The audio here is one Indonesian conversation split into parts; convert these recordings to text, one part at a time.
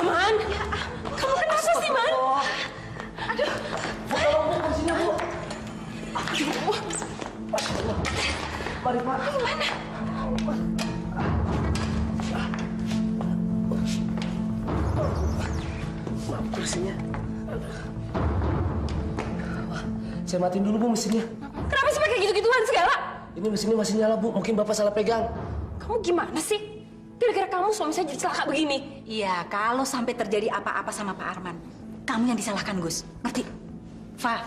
Man. Ya, kamu kenapa sih, Man? Aduh. Bu, tolong Bu, kursinya Bu. Aduh. Mari Pak. Gimana? Maaf, kursinya. Saya matiin dulu Bu mesinnya. Kenapa sih pakai gitu-gituan segala? Ini mesinnya masih nyala Bu, mungkin Bapak salah pegang. Kamu gimana sih? Gara-gara kamu suami saya jadi celaka begini. Iya, kalau sampai terjadi apa-apa sama Pak Arman, kamu yang disalahkan, Gus. Ngerti? Fa,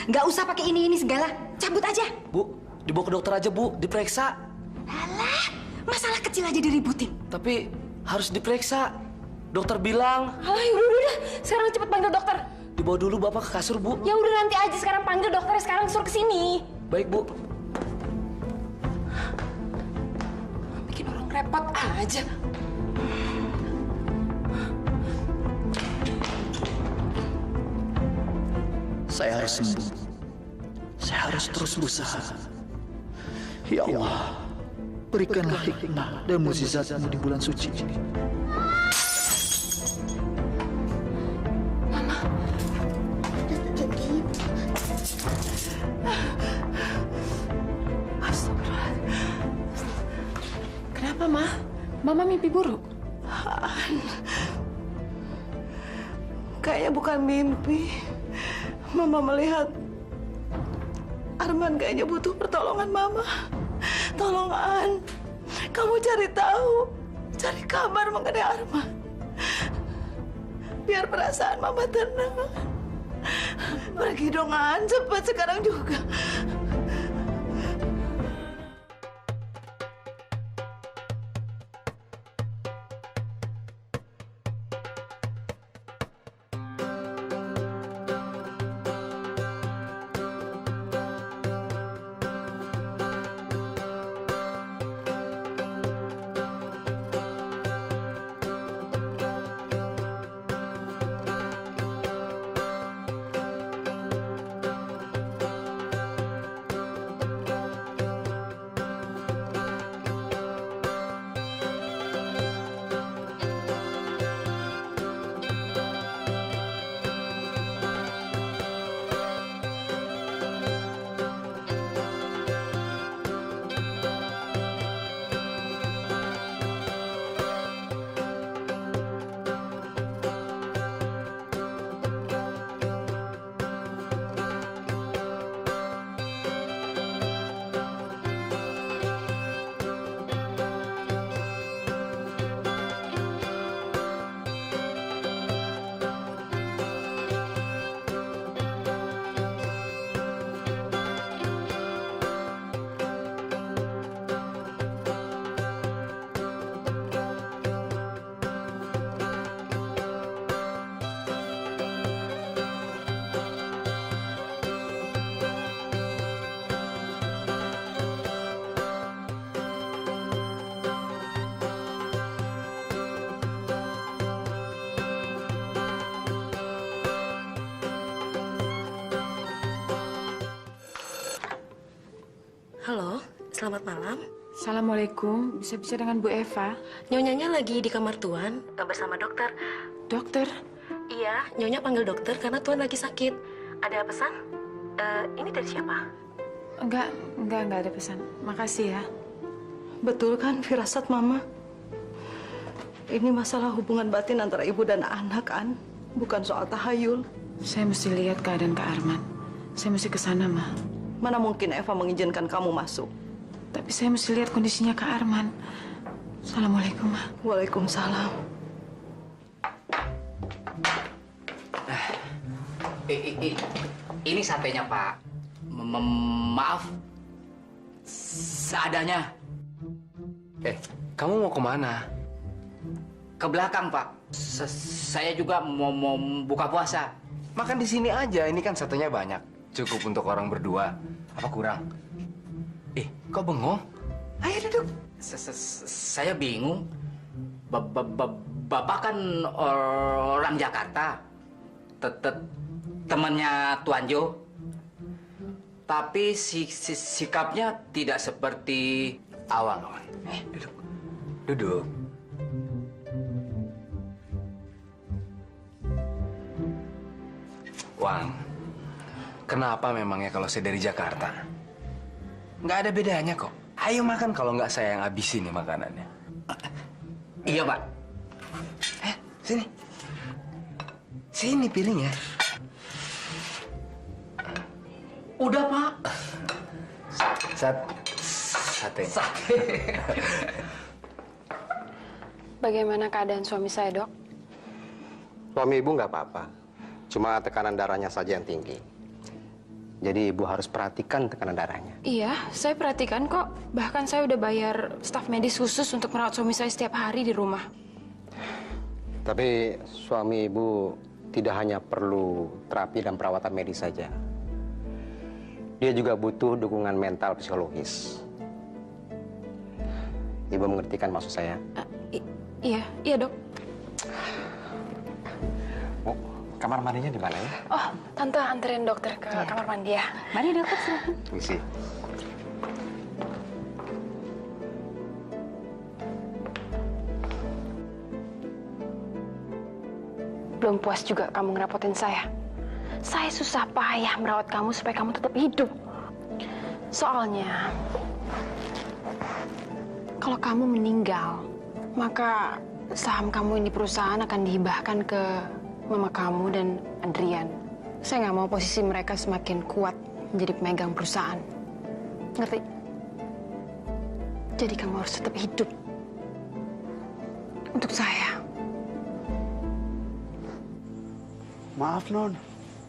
nggak usah pakai ini segala. Cabut aja. Bu, dibawa ke dokter aja Bu, diperiksa. Alah, masalah kecil aja diributin. Tapi harus diperiksa. Dokter bilang. Alah, udah. Sekarang cepet panggil dokter. Dibawa dulu Bapak ke kasur Bu. Ya udah nanti aja, sekarang panggil dokternya, sekarang suruh ke sini. Baik Bu. Bikin orang repot aja. Saya harus sembuh. Saya harus terus berusaha. Ya Allah, berikanlah hikmah dan mukjizat-Mu di bulan suci ini. Kenapa, Ma? Mama mimpi buruk? Kayaknya bukan mimpi. Mama melihat Arman kayaknya butuh pertolongan Mama. Tolong, An. Kamu cari tahu, cari kabar mengenai Arman. Biar perasaan Mama tenang. Pergi dong, An. Cepat sekarang juga. Halo, selamat malam. Assalamualaikum, bisa dengan Bu Eva? Nyonyanya lagi di kamar Tuan bersama dokter. Dokter? Iya, Nyonya panggil dokter karena Tuan lagi sakit. Ada pesan? Ini dari siapa? Enggak ada pesan. Makasih ya. Betul kan firasat Mama? Ini masalah hubungan batin antara ibu dan anak, An. Bukan soal tahayul. Saya mesti lihat keadaan Kak Arman. Saya mesti ke sana, Ma. Mana mungkin Eva mengizinkan kamu masuk? Tapi saya mesti lihat kondisinya Kak Arman. Assalamualaikum, Ma. Waalaikumsalam. Ini satenya, Pak. Maaf. Seadanya. Kamu mau kemana? Ke belakang, Pak. Saya juga mau buka puasa. Makan di sini aja, ini kan satenya banyak. Cukup untuk orang berdua. Apa kurang? Kok bengong? Ayo duduk. Saya bingung. Bapak kan orang Jakarta. Temannya Tuan Jo. Tapi sikapnya tidak seperti Awang. Duduk. Duduk. Wang, kenapa memangnya kalau saya dari Jakarta? Nggak ada bedanya kok. Ayo makan kalau nggak saya yang habisin nih makanannya. Iya, Pak. Sini. Sini piringnya. Udah, Pak. Sate. Bagaimana keadaan suami saya, Dok? Suami ibu nggak apa-apa. Cuma tekanan darahnya saja yang tinggi. Jadi ibu harus perhatikan tekanan darahnya. Iya, saya perhatikan kok. Bahkan saya udah bayar staf medis khusus untuk merawat suami saya setiap hari di rumah. Tapi suami ibu tidak hanya perlu terapi dan perawatan medis saja. Dia juga butuh dukungan mental psikologis. Ibu mengerti kan maksud saya? Iya, Dok. Oh, kamar mandinya di mana ya? Oh, Tante anterin dokter ke kamar mandi ya. Mari dokter, silakan. Misi. Belum puas juga kamu ngerepotin saya. Saya susah payah merawat kamu supaya kamu tetap hidup. Soalnya, kalau kamu meninggal, maka saham kamu ini perusahaan akan dihibahkan ke mama kamu dan Adrian. Saya nggak mau posisi mereka semakin kuat menjadi pemegang perusahaan. Ngerti? Jadi kamu harus tetap hidup. Untuk saya. Maaf, Non.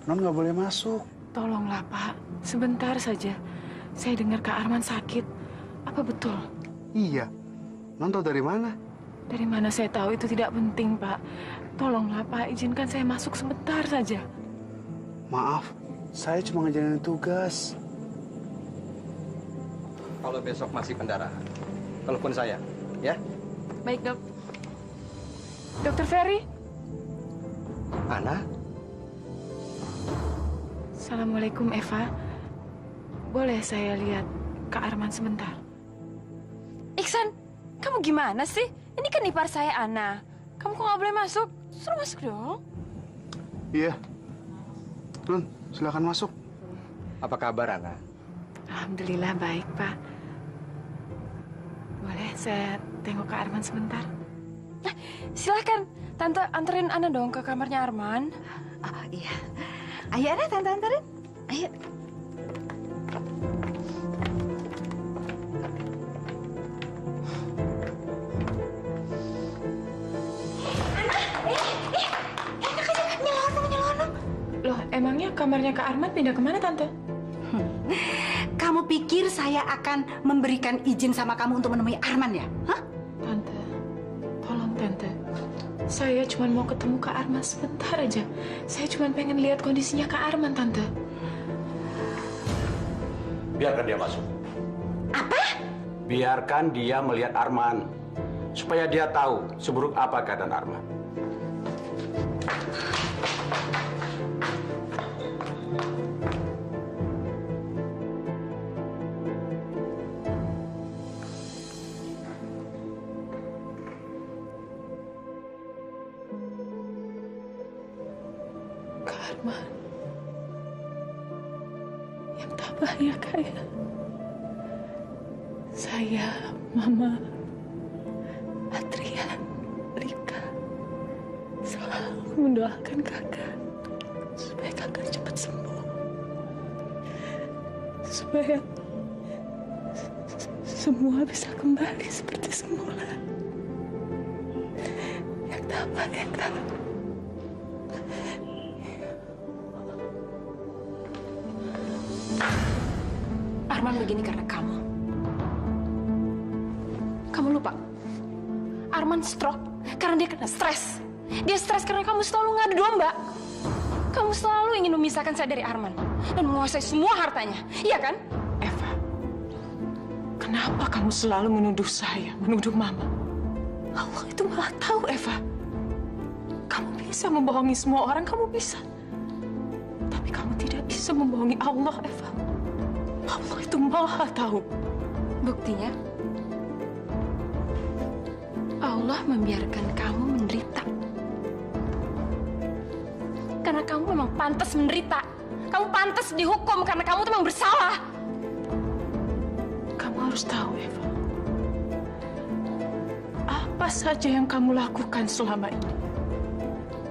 Non nggak boleh masuk. Tolonglah, Pak. Sebentar saja. Saya dengar Kak Arman sakit. Apa betul? Iya. Non tahu dari mana? Dari mana saya tahu itu tidak penting, Pak. Tolonglah, Pak. Izinkan saya masuk sebentar saja. Maaf, saya cuma ngejalanin tugas. Kalau besok masih pendarahan, telepon saya, ya? Baik, Dok. Dokter Ferry? Ana? Assalamualaikum, Eva. Boleh saya lihat Kak Arman sebentar? Iksan, kamu gimana sih? Ini kan ipar saya, Ana. Kamu kok nggak boleh masuk? Suruh masuk dong. Iya. Non, silakan masuk. Apa kabar, Ana? Alhamdulillah baik, Pak. Boleh saya tengok Kak Arman sebentar? Silakan, Tante anterin Ana dong ke kamarnya Arman. Oh, iya. Ayo, Ana, Tante anterin. Ayo. Loh, emangnya kamarnya Kak Arman pindah kemana, Tante? Kamu pikir saya akan memberikan izin sama kamu untuk menemui Arman ya? Hah? Tante, tolong Tante. Saya cuma mau ketemu Kak Arman sebentar aja. Saya cuma pengen lihat kondisinya Kak Arman, Tante. Biarkan dia masuk. Apa? Biarkan dia melihat Arman. Supaya dia tahu seburuk apa keadaan Arman. Arman yang tabah ya, Kak ya. Saya, Mama, Adrian, Rika selalu mendoakan Kakak supaya Kakak cepat sembuh, supaya semua bisa kembali seperti semula. Yang tabah ya, Kak. Arman begini karena kamu. Kamu lupa. Arman stroke karena dia kena stres. Dia stres karena kamu selalu ngadu domba. Kamu selalu ingin memisahkan saya dari Arman dan menguasai semua hartanya. Iya kan? Eva, kenapa kamu selalu menuduh saya, menuduh Mama? Allah itu malah tahu, Eva. Kamu bisa membohongi semua orang, kamu bisa. Tapi kamu tidak bisa membohongi Allah, Eva. Allah itu maha tahu. Buktinya, Allah membiarkan kamu menderita. Karena karena kamu memang pantas menderita. Kamu pantas dihukum karena kamu tuh memang bersalah. Kamu harus tahu, Eva. Apa saja yang kamu lakukan selama ini,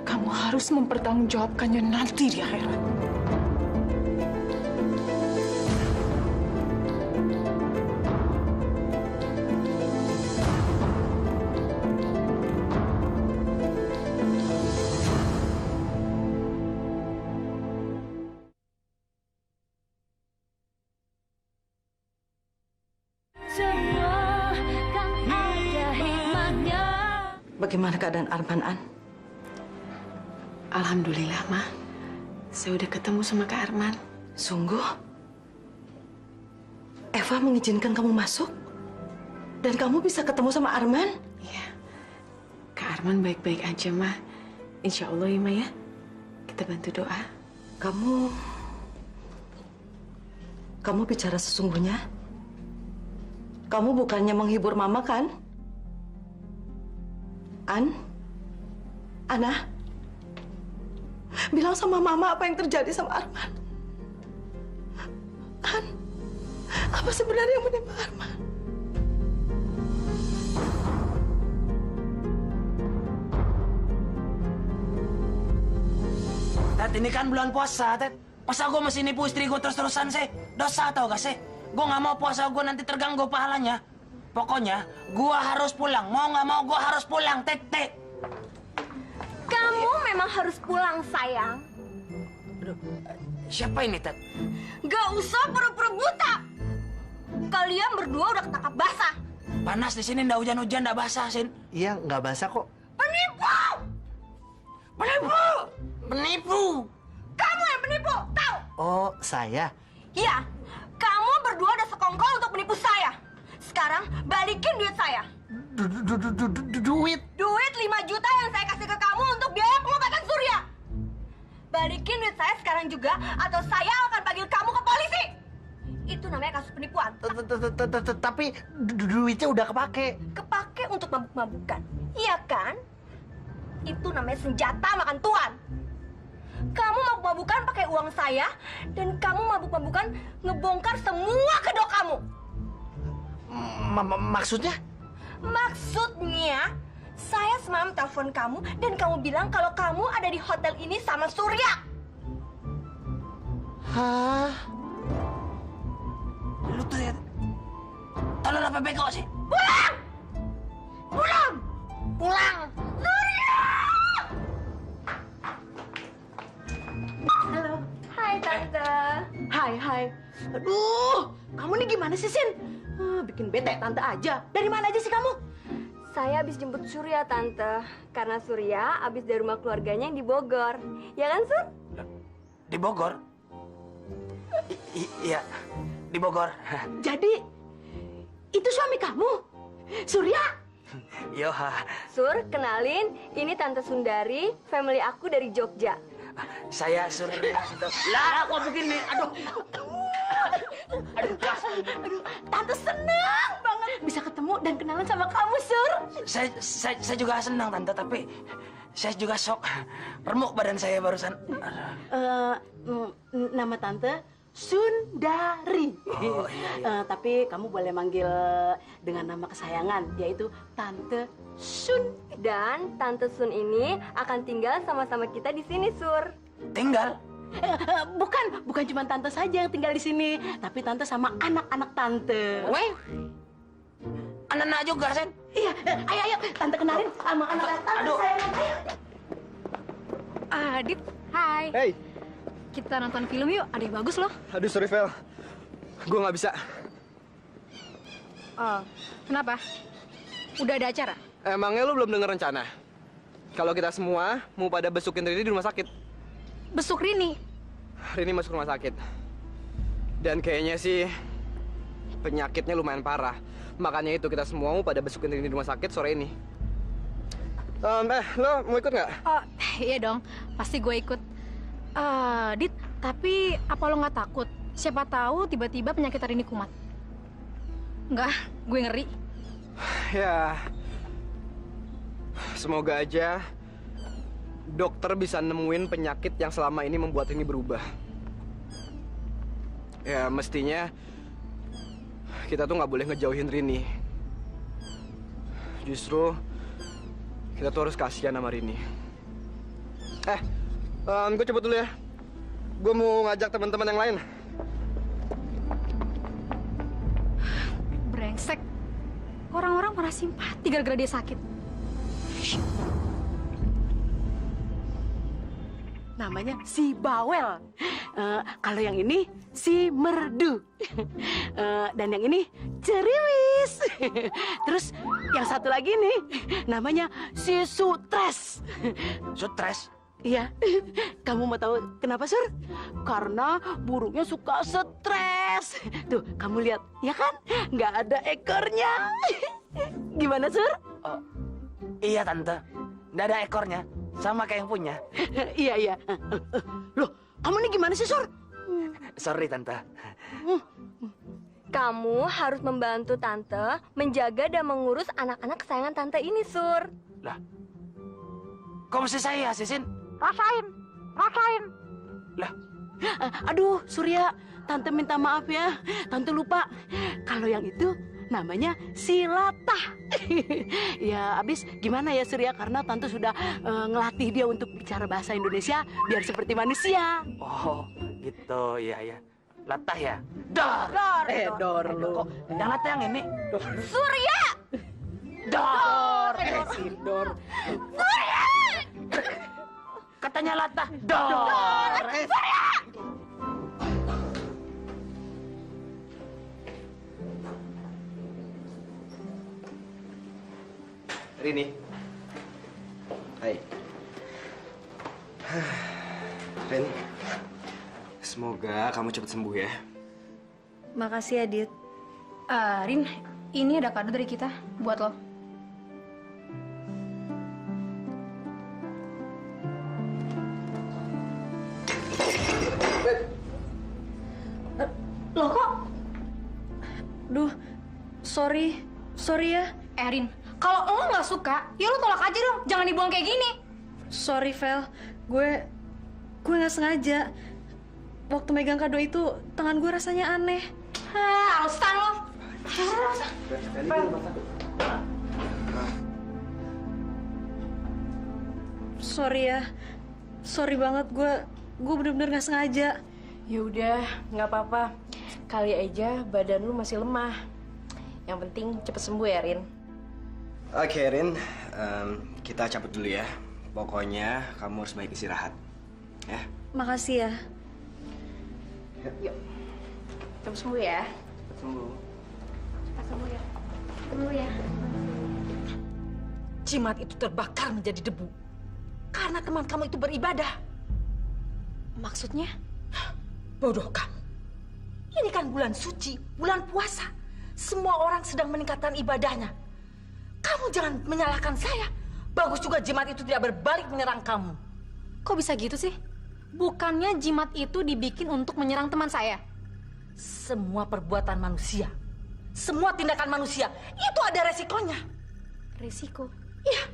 kamu harus mempertanggungjawabkannya nanti di akhirat. Bagaimana keadaan Arman, An? Alhamdulillah, Ma. Saya udah ketemu sama Kak Arman. Sungguh? Eva mengizinkan kamu masuk? Dan kamu bisa ketemu sama Arman? Iya. Kak Arman baik-baik aja, Ma. Insya Allah ya, Ma ya. Kita bantu doa. Kamu bicara sesungguhnya? Kamu bukannya menghibur Mama, kan? Ana, bilang sama Mama apa yang terjadi sama Arman. Apa sebenarnya yang menimpa Arman? Tet, ini kan bulan puasa, Tet. Masa gue mesti nipu istri gue terus-terusan sih? Dosa tau gak sih? Gue gak mau puasa gue nanti terganggu pahalanya. Pokoknya, gua harus pulang. Mau nggak mau, gua harus pulang, Tete. Kamu memang harus pulang, sayang. Aduh, siapa ini, Tet? Gak usah pura-pura buta. Kalian berdua udah ketangkap basah. Panas di sini, nggak hujan-hujan, nggak basah, Sin. Iya, nggak basah kok. Penipu! Penipu! Penipu! Kamu yang penipu, tahu? Oh, saya? Iya, kamu berdua udah sekongkol untuk menipu saya. Sekarang balikin duit saya. Duit? Duit 5 juta yang saya kasih ke kamu untuk biaya pengobatan Surya. Balikin duit saya sekarang juga atau saya akan panggil kamu ke polisi. Itu namanya kasus penipuan. Tapi duitnya udah kepake. Kepake untuk mabuk-mabukan. Iya kan? Itu namanya senjata makan tuan. Kamu mabuk-mabukan pakai uang saya dan kamu mabuk-mabukan ngebongkar semua kedok kamu. Maksudnya? Maksudnya, saya semalam telepon kamu dan kamu bilang kalau kamu ada di hotel ini sama Surya. Hah? Lu tuh ya... Tolong apa bego sih? Pulang! Pulang! Pulang! Surya! Halo. Hai, Tante. Hai. Aduh, kamu nih gimana sih, Sin? Bikin bete Tante aja. Dari mana aja sih kamu? Saya habis jemput Surya, Tante. Karena Surya habis dari rumah keluarganya yang di Bogor. Ya kan, Sur? Di Bogor? Iya, di Bogor. Jadi, itu suami kamu? Surya? Yo. Sur, kenalin. Ini Tante Sundari, family aku dari Jogja. Saya Surya. Lah, kok begini? Aduh. Aduh, Tante senang banget bisa ketemu dan kenalan sama kamu, Sur. Saya juga senang, Tante, tapi saya juga shock. Remuk badan saya barusan. Nama Tante Sundari. Oh, iya. Tapi kamu boleh manggil dengan nama kesayangan, yaitu Tante Sun. Dan Tante Sun ini akan tinggal sama-sama kita di sini, Sur. Tinggal? Bukan cuma Tante saja yang tinggal di sini, tapi Tante sama anak-anak Tante. Weh, anak-anak juga, Sen? Iya, ayo, Tante kenalin sama anak-anak Tante. Aduh. Sayangan, ayo. Adit, hai. Hey. Kita nonton film yuk, ada yang bagus loh. Aduh, sorry, Vel. Gue nggak bisa. Oh, kenapa? Udah ada acara? Emangnya lu belum dengar rencana? Kalau kita semua mau pada besukin Rini di rumah sakit. Besuk Rini? Rini masuk rumah sakit. Dan kayaknya sih penyakitnya lumayan parah. Makanya itu kita semua mau pada besukin Rini di rumah sakit sore ini. Lo mau ikut nggak? Oh, iya dong. Pasti gue ikut. Dit, tapi apa lo nggak takut? Siapa tahu tiba-tiba penyakit Rini kumat. Enggak, gue ngeri. Ya, semoga aja dokter bisa nemuin penyakit yang selama ini membuat Rini berubah. Ya, mestinya kita tuh nggak boleh ngejauhin Rini. Justru kita tuh harus kasihan sama Rini. Gue cepet dulu ya. Gue mau ngajak teman-teman yang lain. Brengsek. Orang-orang malah simpati gara-gara dia sakit. Namanya si Bawel. Kalau yang ini si Merdu. Dan yang ini Ceriwis. Terus yang satu lagi nih namanya si Sutres. Sutres? Iya. Kamu mau tahu kenapa, Sur? Karena burungnya suka stres. Tuh, kamu lihat, ya kan? Nggak ada ekornya. Gimana, Sur? Oh, iya, Tante. Nggak ada ekornya. Sama kayak yang punya. Iya. Loh, kamu nih gimana sih, Sur? Sorry, Tante. Kamu harus membantu Tante menjaga dan mengurus anak-anak kesayangan Tante ini, Sur. Lah, kok mesti saya, Sisin? Rasain. Lah, aduh, Surya, Tante minta maaf ya. Tante lupa. Kalau yang itu namanya si Latah. Ya, abis gimana ya, Surya? Karena Tante sudah ngelatih dia untuk bicara bahasa Indonesia biar seperti manusia. oh, gitu, iya. Latah ya? Dor. Dor lu. Kok yang latah yang ini? Surya! Dor! Si Dor. Surya! Katanya latah. Dor! Surya! Rini. Hai. Rin, semoga kamu cepat sembuh ya. Makasih ya, Dit. Rin, ini ada kado dari kita buat lo. Loh kok? Duh, sorry ya. Rin, kalau lo nggak suka, ya lo tolak aja dong. Jangan dibuang kayak gini. Sorry, Vel. Gue nggak sengaja. Waktu megang kado itu, tangan gue rasanya aneh. Alasan lo. Sorry ya. Sorry banget, gue bener-bener nggak sengaja. Ya udah, nggak apa-apa. Kali aja badan lu masih lemah. Yang penting cepet sembuh ya, Rin. Oke, Rin. Kita cabut dulu ya. Pokoknya kamu harus baik istirahat. Ya. Makasih ya. Yuk. Cepet sembuh ya. Cepet sembuh. Cepet sembuh ya. Sembuh ya. Jimat itu terbakar menjadi debu. Karena teman kamu itu beribadah. Maksudnya? Bodoh kamu. Ini kan bulan suci, bulan puasa. Semua orang sedang meningkatkan ibadahnya. Kamu jangan menyalahkan saya. Bagus juga jimat itu tidak berbalik menyerang kamu. Kok bisa gitu sih? Bukannya jimat itu dibikin untuk menyerang teman saya? Semua perbuatan manusia, semua tindakan manusia, itu ada resikonya. Resiko? Iya.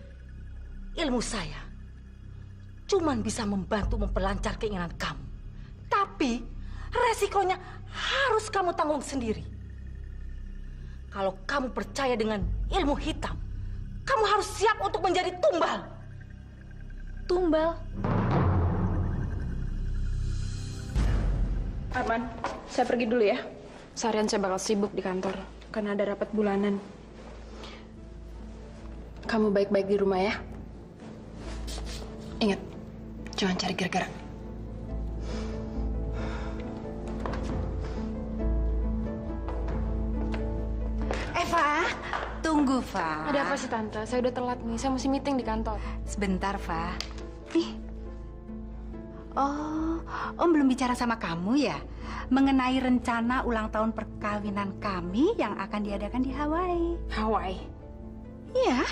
Ilmu saya cuman bisa membantu memperlancar keinginan kamu. Tapi resikonya harus kamu tanggung sendiri. Kalau kamu percaya dengan ilmu hitam, kamu harus siap untuk menjadi tumbal. Tumbal? Arman, saya pergi dulu ya. Seharian saya bakal sibuk di kantor karena ada rapat bulanan. Kamu baik-baik di rumah ya. Ingat, jangan cari gara-gara. Eva, tunggu, Fa. Ada apa sih, Tante? Saya udah telat nih. Saya mesti meeting di kantor. Sebentar, Fa. Nih. Oh, Om belum bicara sama kamu ya? Mengenai rencana ulang tahun perkawinan kami yang akan diadakan di Hawaii. Hawaii? Iya.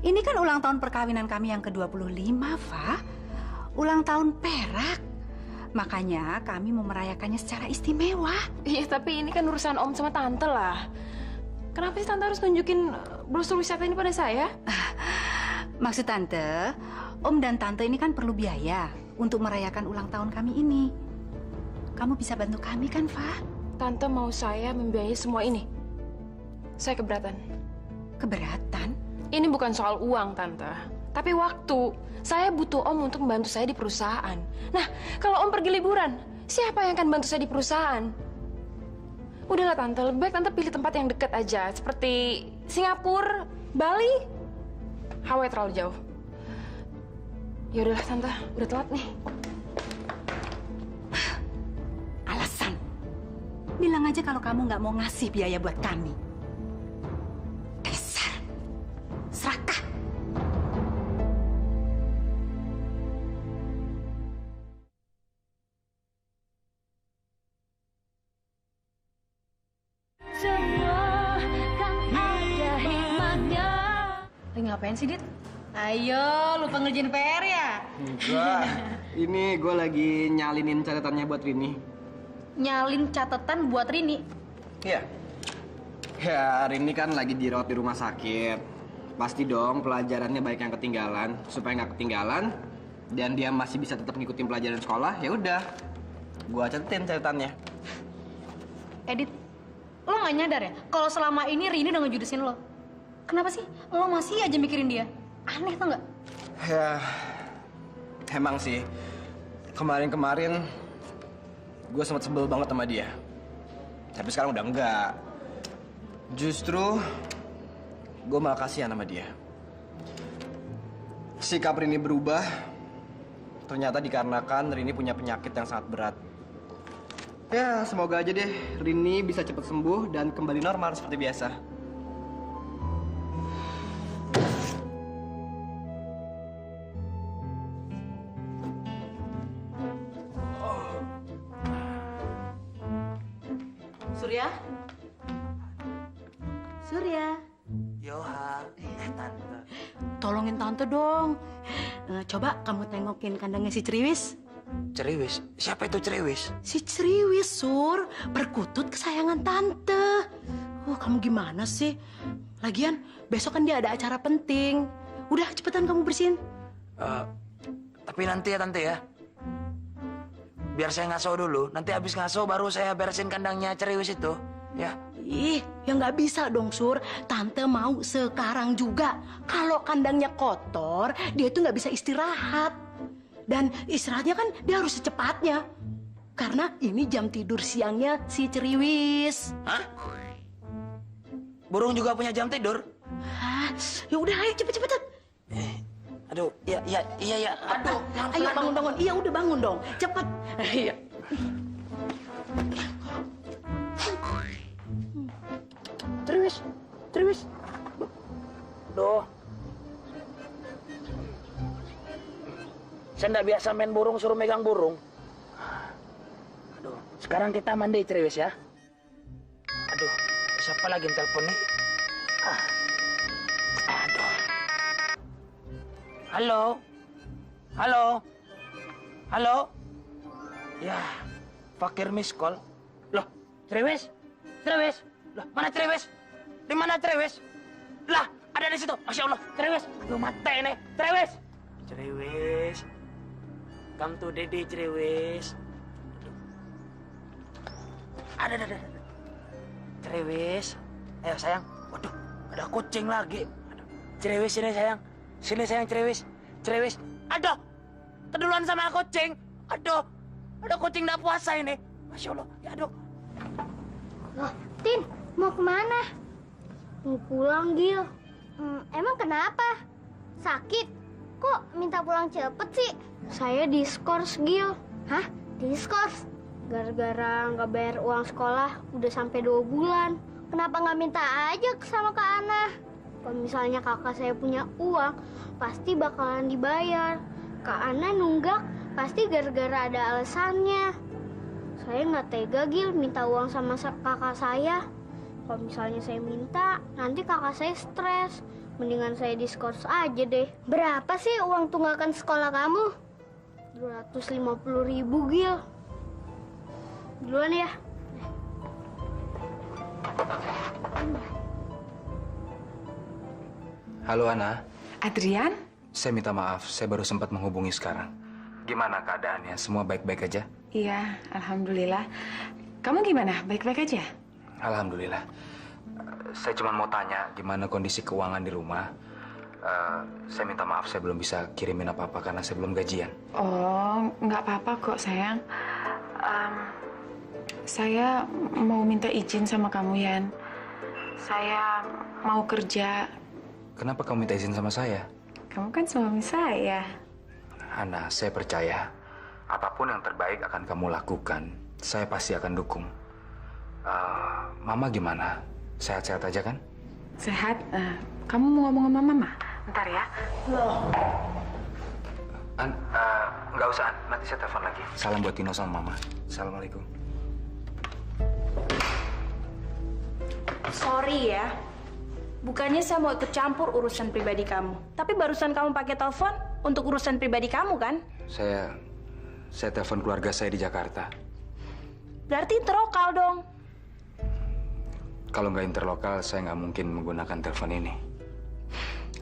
Ini kan ulang tahun perkawinan kami yang ke-25, Fa. Ulang tahun perak. Makanya kami mau merayakannya secara istimewa. Iya, tapi ini kan urusan Om sama Tante lah. Kenapa sih Tante harus nunjukin brosur wisata ini pada saya? Maksud Tante, Om dan Tante ini kan perlu biaya untuk merayakan ulang tahun kami ini. Kamu bisa bantu kami kan, Fa? Tante mau saya membiayai semua ini? Saya keberatan. Keberatan? Ini bukan soal uang, Tante. Tapi waktu. Saya butuh Om untuk membantu saya di perusahaan. Nah, kalau Om pergi liburan, siapa yang akan bantu saya di perusahaan? Udahlah, Tante. Lebih baik Tante pilih tempat yang dekat aja. Seperti Singapura, Bali. Hawaii terlalu jauh. Ya udahlah, Tante. Udah telat nih. Alasan. Bilang aja kalau kamu nggak mau ngasih biaya buat kami. Dasar. Serakah. Semua kan ada hikmahnya. Lagi ngapain sih, Dit? Ayo, lupa ngerjain PR ya? Enggak. Ini gue lagi nyalinin catatannya buat Rini. Nyalin catatan buat Rini? Iya. Ya, Rini kan lagi dirawat di rumah sakit. Pasti dong pelajarannya baik yang ketinggalan. Supaya nggak ketinggalan, dan dia masih bisa tetap ngikutin pelajaran sekolah, ya udah. Gua catetin catatannya. Edit, lo nggak nyadar ya? Kalau selama ini Rini udah ngejudesin lo. Kenapa sih? Lo masih aja mikirin dia. Aneh tau nggak? Ya, emang sih. Kemarin-kemarin gue sempat sebel banget sama dia. Tapi sekarang udah enggak. Justru gue malah kasihan sama dia. Sikap Rini berubah ternyata dikarenakan Rini punya penyakit yang sangat berat. Ya, semoga aja deh Rini bisa cepat sembuh dan kembali normal seperti biasa. Surya? Surya? Yoha, Tante. Tolongin Tante dong. Coba kamu tengokin kandangnya si Ceriwis. Ceriwis? Siapa itu Ceriwis? Si Ceriwis, Sur. Perkutut kesayangan Tante. Kamu gimana sih? Lagian, besok kan dia ada acara penting. Udah, cepetan kamu bersihin. Tapi nanti ya, Tante ya. Biar saya ngaso dulu. Nanti habis ngaso baru saya beresin kandangnya Ceriwis itu. Ya. Ih, ya nggak bisa dong, Sur. Tante mau sekarang juga. Kalau kandangnya kotor, dia tuh nggak bisa istirahat. Dan istirahatnya kan dia harus secepatnya. Karena ini jam tidur siangnya si Ceriwis. Hah? Burung juga punya jam tidur? Hah? Ya udah, ayo cepet-cepetan. Aduh, iya. Aduh, Ayo bangun. Iya, udah bangun dong. Cepet. Iya. Ceriwis. Duh. Saya nggak biasa main burung, suruh megang burung. Aduh, sekarang kita mandi, Ceriwis ya. Aduh, siapa lagi yang telepon nih? Aduh. Halo. Ya, fakir miss call. Loh, Ceriwis. Loh, mana Ceriwis? Di mana Ceriwis? Lah, ada di situ. Masya Allah, Ceriwis. Aduh, mati nih. Ceriwis. Come to Daddy, Ceriwis. Ada. Ceriwis. Ayo, sayang. Waduh, ada kucing lagi. Aduh. Ceriwis, sini, sayang. Ceriwis. Aduh, keduluan sama kucing. Aduh, ada kucing nggak puasa ini. Masya Allah, ya aduh. Loh, Tin, mau kemana? Mau pulang, Gil. Emang kenapa? Sakit? Kok minta pulang cepet sih? Saya diskors, Gil. Hah? Diskors? Gara-gara nggak bayar uang sekolah udah sampai 2 bulan. Kenapa nggak minta aja sama Kak Ana? Kalau misalnya kakak saya punya uang, pasti bakalan dibayar. Kak Ana nunggak, pasti gara-gara ada alasannya. Saya nggak tega, Gil, minta uang sama kakak saya. Kalau misalnya saya minta, nanti kakak saya stres. Mendingan saya diskors aja deh. Berapa sih uang tunggakan sekolah kamu? 250.000, Gil. Duluan ya. Halo, Ana. Adrian, Saya minta maaf, saya baru sempat menghubungi sekarang. Gimana keadaannya? Semua baik-baik aja? Iya, alhamdulillah. Kamu gimana? Baik-baik aja? Alhamdulillah. Saya cuma mau tanya gimana kondisi keuangan di rumah. Saya minta maaf, saya belum bisa kirimin apa-apa karena saya belum gajian. Oh, nggak apa-apa kok, sayang. Saya mau minta izin sama kamu, Yan. Saya mau kerja. Kenapa kamu minta izin sama saya? Kamu kan suami saya. Ana, saya percaya apapun yang terbaik akan kamu lakukan, saya pasti akan dukung. Mama gimana? Sehat-sehat aja kan? Sehat. Kamu mau ngomong sama Mama? Bentar ya. Nggak usah, An. Nanti saya telepon lagi. Salam buat Tino sama Mama. Assalamualaikum. Sorry ya. Bukannya saya mau ikut campur urusan pribadi kamu. Tapi barusan kamu pakai telepon untuk urusan pribadi kamu kan? Saya telepon keluarga saya di Jakarta. Berarti interlokal dong. Kalau nggak interlokal, saya nggak mungkin menggunakan telepon ini.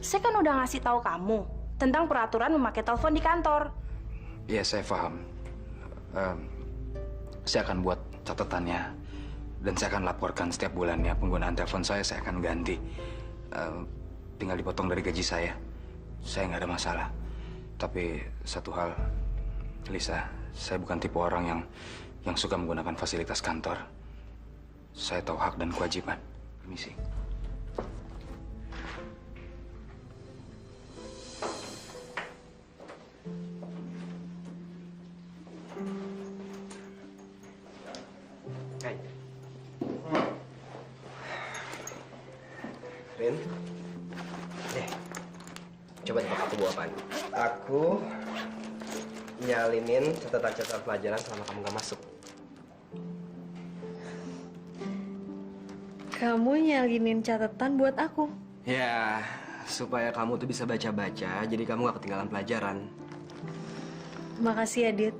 Saya kan udah ngasih tahu kamu tentang peraturan memakai telepon di kantor. Iya, saya paham. Saya akan buat catatannya dan saya akan laporkan setiap bulannya penggunaan telepon saya akan ganti. Tinggal dipotong dari gaji saya. Saya nggak ada masalah. Tapi satu hal, Lisa, saya bukan tipe orang yang suka menggunakan fasilitas kantor. Saya tahu hak dan kewajiban. Permisi. Hai. Rin. Coba tebak aku bawa apaan? Aku nyalinin catatan-catatan pelajaran selama kamu nggak masuk. Kamu nyalinin catatan buat aku? Ya, supaya kamu tuh bisa baca-baca, jadi kamu nggak ketinggalan pelajaran. Makasih ya, Dit.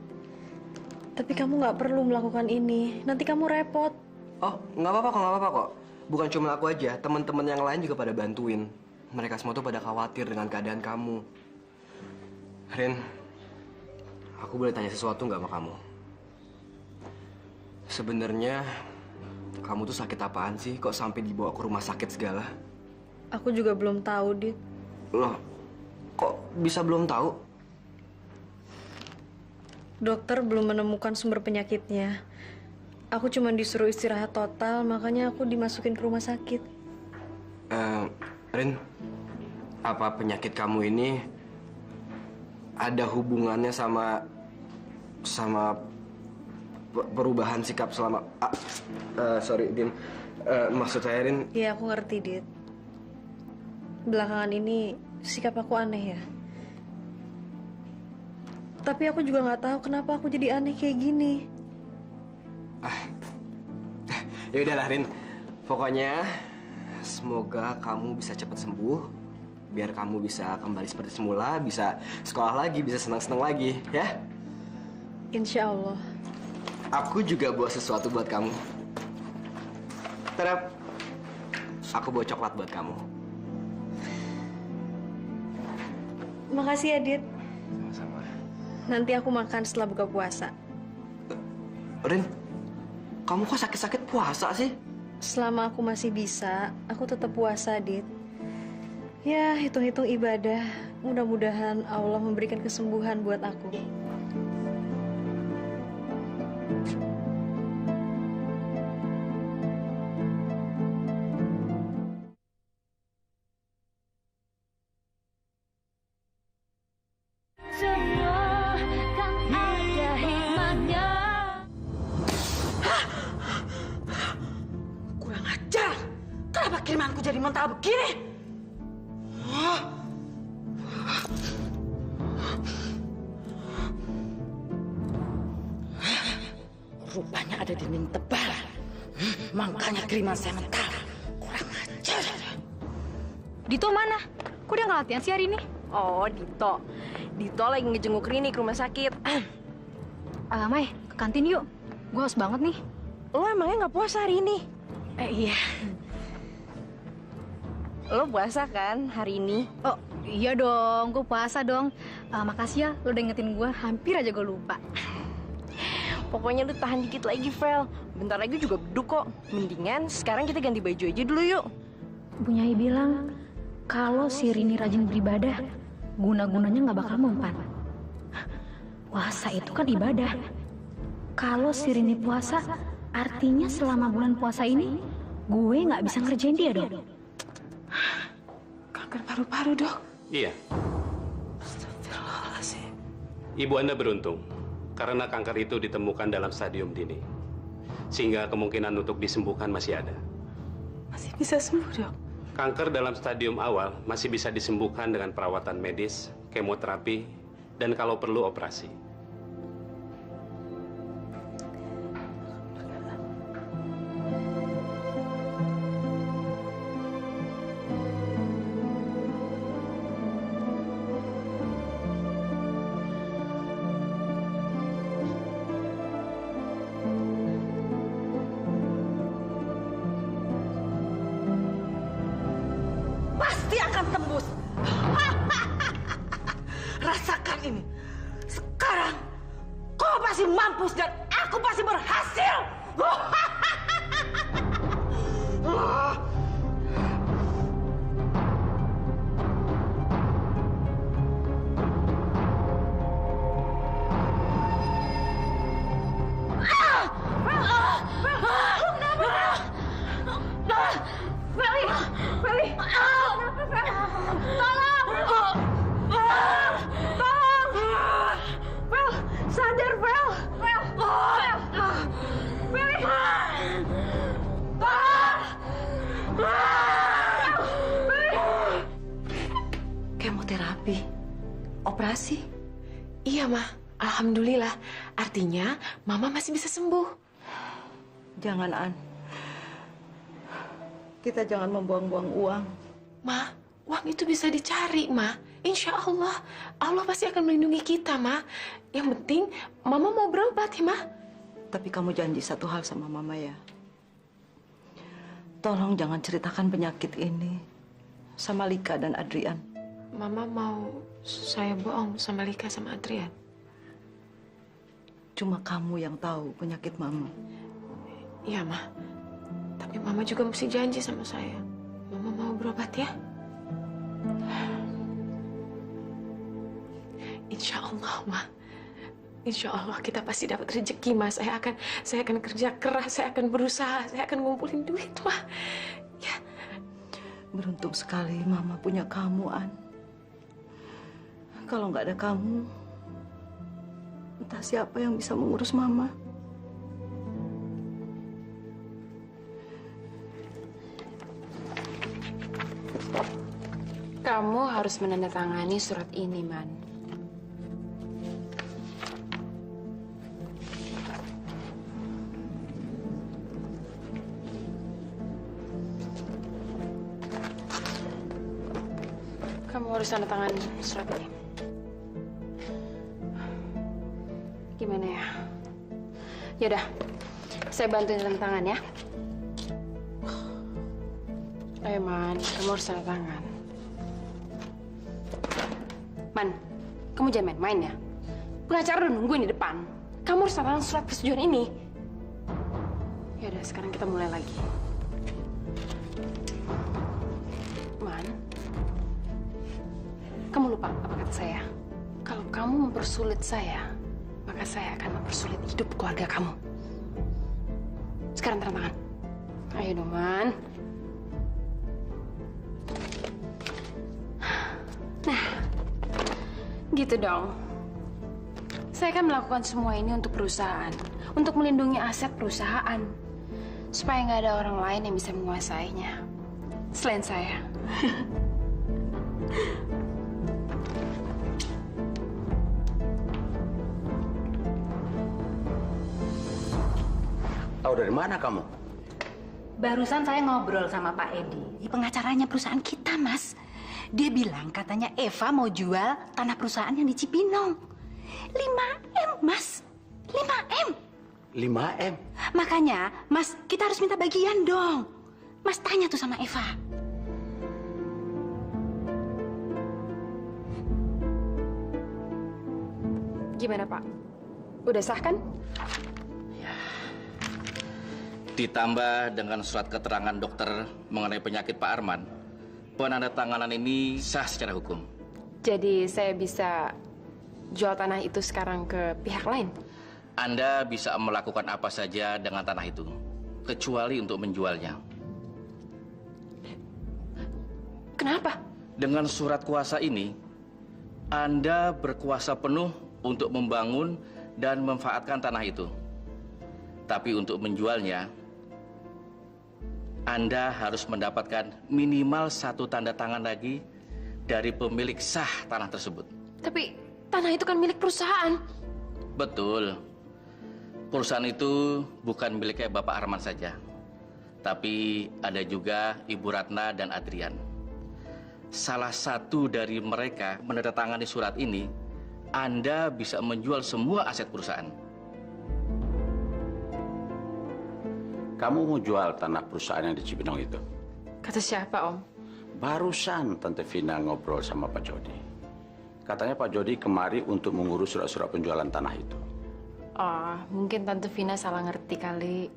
Tapi kamu nggak perlu melakukan ini. Nanti kamu repot. Oh, nggak apa-apa kok. Bukan cuma aku aja, teman-teman yang lain juga pada bantuin. Mereka semua tuh pada khawatir dengan keadaan kamu. Rin, aku boleh tanya sesuatu nggak sama kamu? Sebenarnya kamu tuh sakit apaan sih? Kok sampai dibawa ke rumah sakit segala? Aku juga belum tahu, Dit. Loh, kok bisa belum tahu? Dokter belum menemukan sumber penyakitnya. Aku cuma disuruh istirahat total, makanya aku dimasukin ke rumah sakit. Rin, apa penyakit kamu ini ada hubungannya sama perubahan sikap selama... sorry, Din. Maksud saya, Rin... Iya, aku ngerti, Dit. Belakangan ini sikap aku aneh ya. Tapi aku juga nggak tahu kenapa aku jadi aneh kayak gini. Ya udahlah, Rin. Pokoknya semoga kamu bisa cepat sembuh, biar kamu bisa kembali seperti semula, bisa sekolah lagi, bisa senang-senang lagi, ya? Insya Allah. Aku juga bawa sesuatu buat kamu. Terap, aku bawa coklat buat kamu. Makasih ya, Dit. Sama-sama. Nanti aku makan setelah buka puasa. Rin, kamu kok sakit-sakit puasa sih? Selama aku masih bisa, aku tetap puasa, Dit. Ya, hitung-hitung ibadah. Mudah-mudahan Allah memberikan kesembuhan buat aku. Semua kan ada hikmahnya. Kurang ajar. Kenapa kirimanku jadi mental begini? Rupanya ada dinding tebal. Makanya kiriman saya mental. Kurang ajar. Dito mana? Kok dia nggak latihan sih hari ini? Oh, Dito. Dito lagi ngejenguk Rini ke rumah sakit. Mai, ke kantin yuk. Gue haus banget nih. Lo emangnya nggak puasa hari ini? Iya. Lo puasa kan hari ini? Oh, Iya dong, gue puasa dong. Makasih ya, lo udah ingetin gue. Hampir aja gue lupa. Pokoknya lu tahan dikit lagi, Vel. Bentar lagi juga beduk kok. Mendingan sekarang kita ganti baju aja dulu yuk. Bu Nyai bilang, kalau si Rini rajin beribadah, guna-gunanya nggak bakal mempan. Puasa itu kan ibadah. Kalau si Rini puasa, artinya selama bulan puasa ini, gue nggak bisa ngerjain dia dong. Kanker paru-paru, Dok. Iya. Astagfirullahaladzim. Ibu Anda beruntung karena kanker itu ditemukan dalam stadium dini. Sehingga kemungkinan untuk disembuhkan masih ada. Masih bisa sembuh, Dok? Kanker dalam stadium awal masih bisa disembuhkan dengan perawatan medis, kemoterapi, dan kalau perlu operasi. Pasti akan tembus. Rasakan ini. Sekarang kau pasti mampus dan aku pasti berhasil. Feli! Kenapa, Fel? Tolong! Tolong! Fel! Sadar, Fel! Fel! Feli! Kemoterapi? Operasi? Iya, Ma. Alhamdulillah. Artinya, Mama masih bisa sembuh. Jangan, An. Kita jangan membuang-buang uang. Ma, uang itu bisa dicari, Ma. Insya Allah. Allah pasti akan melindungi kita, Ma. Yang penting, Mama mau berobat ya, Ma. Tapi kamu janji satu hal sama Mama ya. Tolong jangan ceritakan penyakit ini sama Lika dan Adrian. Mama mau saya bohong sama Lika sama Adrian. Cuma kamu yang tahu penyakit Mama. Iya, Ma. Tapi Mama juga mesti janji sama saya. Mama mau berobat ya? Insya Allah, Ma. Insya Allah kita pasti dapat rezeki, Ma. Saya akan kerja keras, saya akan berusaha, saya akan ngumpulin duit, Ma. Ya. Beruntung sekali Mama punya kamu, An. Kalau nggak ada kamu, entah siapa yang bisa mengurus Mama. Kamu harus menandatangani surat ini, Man. Kamu harus tandatangani surat ini. Gimana ya? Yaudah, saya bantuin tanda tangan ya. Ayo, Man, kamu harus tanda tangan. Man, kamu jangan main-main ya. Pengacara udah nungguin di depan. Kamu harus tanda tangan surat persetujuan ini. Yaudah, sekarang kita mulai lagi. Man, kamu lupa apa kata saya? Kalau kamu mempersulit saya, maka saya akan mempersulit hidup keluarga kamu. Sekarang tanda tangan. Ayo dong, Man. Nah, gitu dong. Saya akan melakukan semua ini untuk perusahaan, untuk melindungi aset perusahaan, supaya nggak ada orang lain yang bisa menguasainya selain saya. Tahu dari mana kamu? Barusan saya ngobrol sama Pak Edi, pengacaranya perusahaan kita, Mas. Dia bilang katanya Eva mau jual tanah perusahaan yang di Cipinang. 5M, Mas. 5M. 5M? Makanya, Mas, kita harus minta bagian dong. Mas tanya tuh sama Eva. Gimana, Pak? Udah sah kan? Ditambah dengan surat keterangan dokter mengenai penyakit Pak Arman, penandatanganan ini sah secara hukum. Jadi saya bisa jual tanah itu sekarang ke pihak lain? Anda bisa melakukan apa saja dengan tanah itu, kecuali untuk menjualnya. Kenapa? Dengan surat kuasa ini, Anda berkuasa penuh untuk membangun dan memanfaatkan tanah itu. Tapi untuk menjualnya, Anda harus mendapatkan minimal 1 tanda tangan lagi dari pemilik sah tanah tersebut. Tapi tanah itu kan milik perusahaan. Betul. Perusahaan itu bukan miliknya Bapak Arman saja. Tapi ada juga Ibu Ratna dan Adrian. Salah satu dari mereka menandatangani surat ini, Anda bisa menjual semua aset perusahaan. Kamu mau jual tanah perusahaan yang di Cibinong itu? Kata siapa, Om? Barusan Tante Vina ngobrol sama Pak Jody. Katanya Pak Jody kemari untuk mengurus surat-surat penjualan tanah itu. Oh, mungkin Tante Vina salah ngerti kali.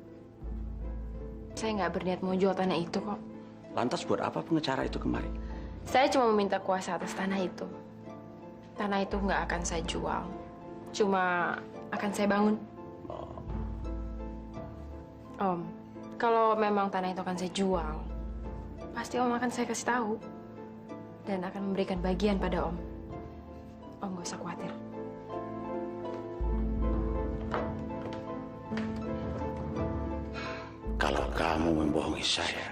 Saya nggak berniat mau jual tanah itu kok. Lantas buat apa pengacara itu kemari? Saya cuma meminta kuasa atas tanah itu. Tanah itu nggak akan saya jual. Cuma akan saya bangun. Om, kalau memang tanah itu akan saya jual, pasti Om akan saya kasih tahu. Dan akan memberikan bagian pada Om. Om nggak usah khawatir. Kalau kamu membohongi saya,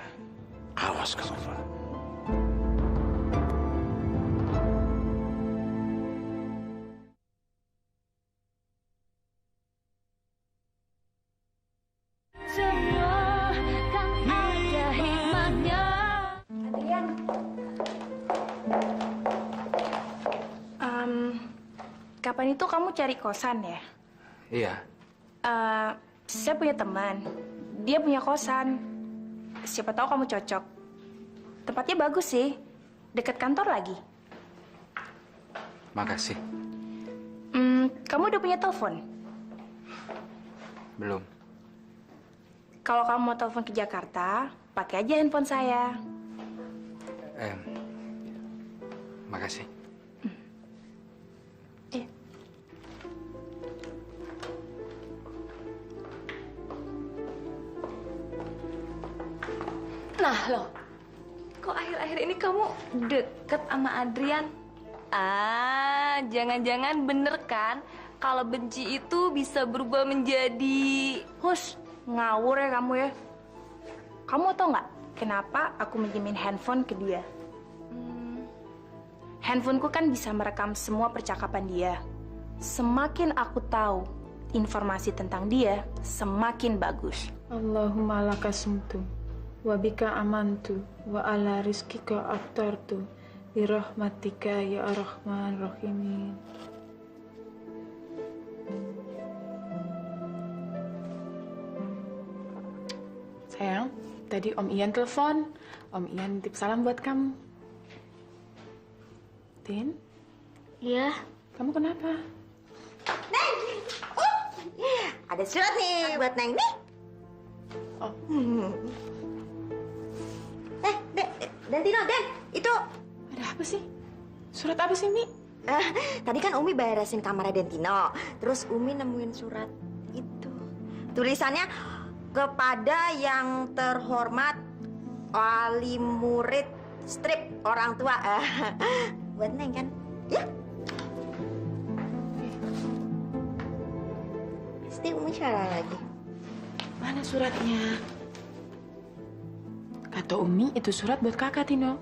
awas kamu, Pak. Semua kan ada hikmahnya. Adrian. Kapan itu kamu cari kosan ya? Iya. Saya punya teman. Dia punya kosan. Siapa tahu kamu cocok. Tempatnya bagus sih. Dekat kantor lagi. Makasih. Kamu udah punya telepon? Belum. Kalau kamu mau telepon ke Jakarta, pakai aja handphone saya. Makasih. Nah loh, kok akhir-akhir ini kamu deket sama Adrian? Jangan-jangan bener kan kalau benci itu bisa berubah menjadi... Hus, ngawur ya kamu ya. Kamu tau nggak kenapa aku minjemin handphone ke dia? Handphoneku kan bisa merekam semua percakapan dia. Semakin aku tahu informasi tentang dia, semakin bagus. Allahumma laka sumtu, wa bika amantu, wa ala rizkika aftartu, birahmatika ya arrahman rahimin. Sayang, tadi Om Ian telepon. Om Ian titip salam buat kamu. Tin? Iya. Kamu kenapa? Neng! Ada surat nih buat Neng nih. Oh. Dan Tino, Dan, itu... Ada apa sih? Surat apa sih, Mi? Tadi kan Umi beresin kamarnya Dentino. Terus Umi nemuin surat itu. Tulisannya, kepada yang terhormat wali murid strip orang tua. Buat Neng kan? Ya? Pasti Umi salah lagi. Mana suratnya? Kata Umi, itu surat buat kakak, Tino.